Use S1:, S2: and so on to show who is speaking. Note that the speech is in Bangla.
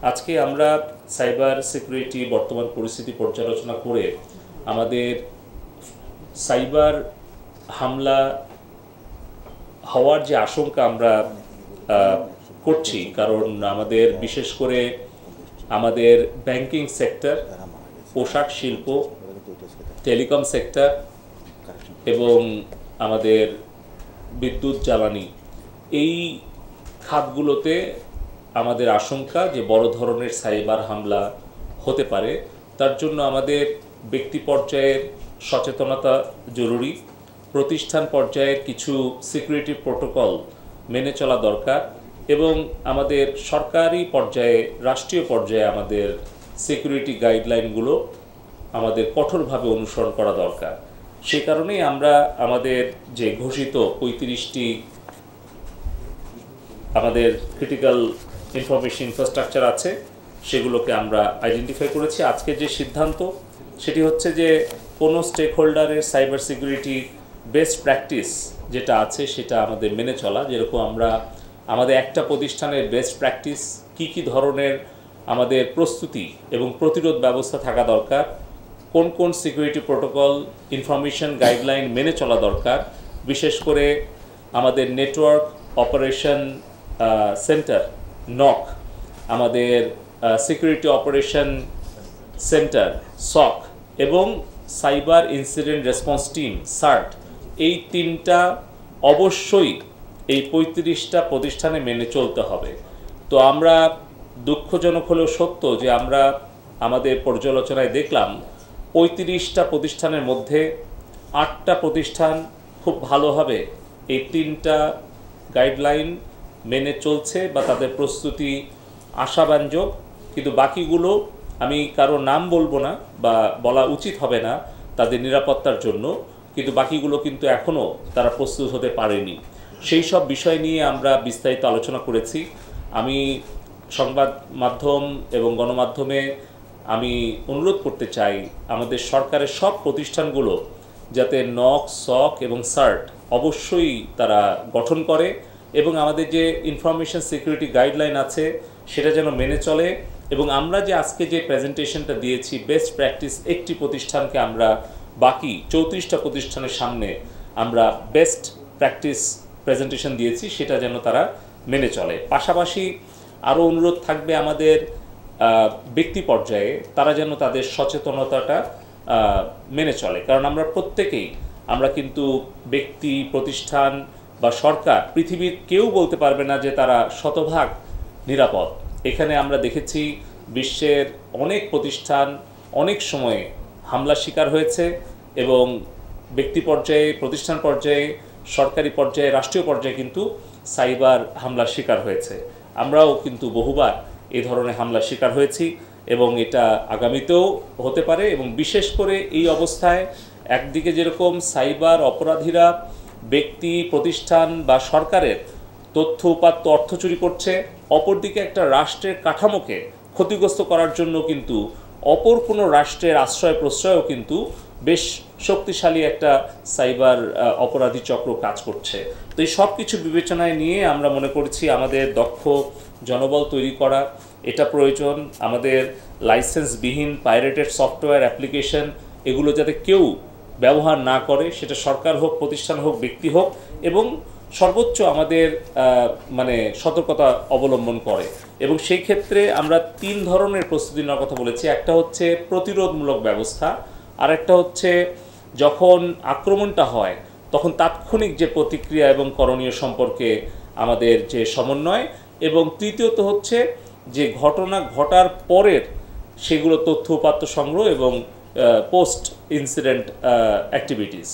S1: আজকে আমরা সাইবার সিকিউরিটি বর্তমান পরিস্থিতি পর্যালোচনা করে আমাদের সাইবার হামলা হওয়ার যে আশঙ্কা আমরা করছি, কারণ আমাদের বিশেষ করে আমাদের ব্যাংকিং সেক্টর, পোশাক শিল্প, টেলিকম সেক্টর এবং আমাদের বিদ্যুৎ জ্বালানি, এই খাতগুলোতে আমাদের আশঙ্কা যে বড় ধরনের সাইবার হামলা হতে পারে। তার জন্য আমাদের ব্যক্তি পর্যায়ের সচেতনতা জরুরি, প্রতিষ্ঠান পর্যায়ের কিছু সিকিউরিটি প্রোটোকল মেনে চলা দরকার এবং আমাদের সরকারি পর্যায়ে, রাষ্ট্রীয় পর্যায়ে আমাদের সিকিউরিটি গাইডলাইনগুলো আমাদের কঠোরভাবে অনুসরণ করা দরকার। সেই কারণেই আমরা আমাদের যে ঘোষিত 35টি আমাদের ক্রিটিক্যাল ইনফরমেশন ইনফ্রাস্ট্রাকচার আছে, সেগুলোকে আমরা আইডেন্টিফাই করেছি। আজকে যে সিদ্ধান্ত সেটি হচ্ছে যে কোনো স্টেক হোল্ডারের সাইবার সিকিউরিটি বেস্ট প্র্যাকটিস যেটা আছে সেটা আমাদের মেনে চলা। যেরকম আমরা আমাদের একটা প্রতিষ্ঠানের বেস্ট প্র্যাকটিস কী কী ধরনের আমাদের প্রস্তুতি এবং প্রতিরোধ ব্যবস্থা থাকা দরকার, কোন কোন সিকিউরিটি প্রোটোকল ইনফরমেশন গাইডলাইন মেনে চলা দরকার, বিশেষ করে আমাদের নেটওয়ার্ক অপারেশন সেন্টার নক, আমাদের সিকিউরিটি অপারেশন সেন্টার সক এবং cyber incident response team shirt, এই তিনটা অবশ্যই এই 35টা প্রতিষ্ঠানে মেনে চলতে হবে। তো আমরা দুঃখজনক হলেও সত্য যে আমরা আমাদের পর্যালোচনায় দেখলাম 35টা প্রতিষ্ঠানের মধ্যে 8টা প্রতিষ্ঠান খুব ভালোভাবে এই 3টা গাইডলাইন মেনে চলছে বা তাদের প্রস্তুতি আশাব্যঞ্জক, কিন্তু বাকিগুলো আমি কারো নাম বলবো না বা বলা উচিত হবে না তাদের নিরাপত্তার জন্য, কিন্তু বাকিগুলো কিন্তু এখনও তারা প্রস্তুত হতে পারেনি। সেই সব বিষয় নিয়ে আমরা বিস্তারিত আলোচনা করেছি। আমি সংবাদ মাধ্যম এবং গণমাধ্যমে আমি অনুরোধ করতে চাই আমাদের সরকারের সব প্রতিষ্ঠানগুলো যাতে নক, সক এবং সার্ট অবশ্যই তারা গঠন করে এবং আমাদের যে ইনফরমেশন সিকিউরিটি গাইডলাইন আছে সেটা যেন মেনে চলে। এবং আমরা যে আজকে যে প্রেজেন্টেশনটা দিয়েছি বেস্ট প্র্যাকটিস, একটি প্রতিষ্ঠানকে আমরা বাকি 34টা প্রতিষ্ঠানের সামনে আমরা বেস্ট প্র্যাকটিস প্রেজেন্টেশন দিয়েছি, সেটা যেন তারা মেনে চলে। পাশাপাশি আরও অনুরোধ থাকবে আমাদের ব্যক্তি পর্যায়ে তারা যেন তাদের সচেতনতাটা মেনে চলে, কারণ আমরা প্রত্যেকেই আমরা কিন্তু ব্যক্তি, প্রতিষ্ঠান বা সরকার, পৃথিবীর কেউ বলতে পারবে না যে তারা শতভাগ নিরাপদ। এখানে আমরা দেখেছি বিশ্বের অনেক প্রতিষ্ঠান অনেক সময়ে হামলার শিকার হয়েছে এবং ব্যক্তি পর্যায়ে, প্রতিষ্ঠান পর্যায়ে, সরকারি পর্যায়ে, রাষ্ট্রীয় পর্যায়ে কিন্তু সাইবার হামলার শিকার হয়েছে। আমরাও কিন্তু বহুবার এই ধরনের হামলার শিকার হয়েছি এবং এটা আগামীতেও হতে পারে। এবং বিশেষ করে এই অবস্থায় একদিকে যেরকম সাইবার অপরাধীরা ব্যক্তি, প্রতিষ্ঠান বা সরকারের তথ্য উপাত্ত, অর্থ চুরি করছে, অপরদিকে একটা রাষ্ট্রের কাঠামোকে ক্ষতিগ্রস্ত করার জন্য কিন্তু অপর কোনো রাষ্ট্রের আশ্রয় প্রশ্রয়ও কিন্তু বেশ শক্তিশালী একটা সাইবার অপরাধী চক্র কাজ করছে। তো এই সব কিছু বিবেচনায় নিয়ে আমরা মনে করছি আমাদের দক্ষ জনবল তৈরি করা এটা প্রয়োজন। আমাদের লাইসেন্সবিহীন পাইরেটেড সফটওয়্যার অ্যাপ্লিকেশন এগুলো যাতে কেউ ব্যবহার না করে, সেটা সরকার হোক, প্রতিষ্ঠান হোক, ব্যক্তি হোক, এবং সর্বোচ্চ আমাদের সতর্কতা অবলম্বন করে। এবং সেই ক্ষেত্রে আমরা 3 ধরনের প্রস্তুতি নেওয়ার কথা বলেছি। একটা হচ্ছে প্রতিরোধমূলক ব্যবস্থা, আর একটা হচ্ছে যখন আক্রমণটা হয় তখন তাৎক্ষণিক যে প্রতিক্রিয়া এবং করণীয় সম্পর্কে আমাদের যে সমন্বয়, এবং তৃতীয়ত হচ্ছে যে ঘটনা ঘটার পরের সেগুলো তথ্য উপাত্ত সংগ্রহ এবং পোস্ট ইনসিডেন্ট অ্যাক্টিভিটিস।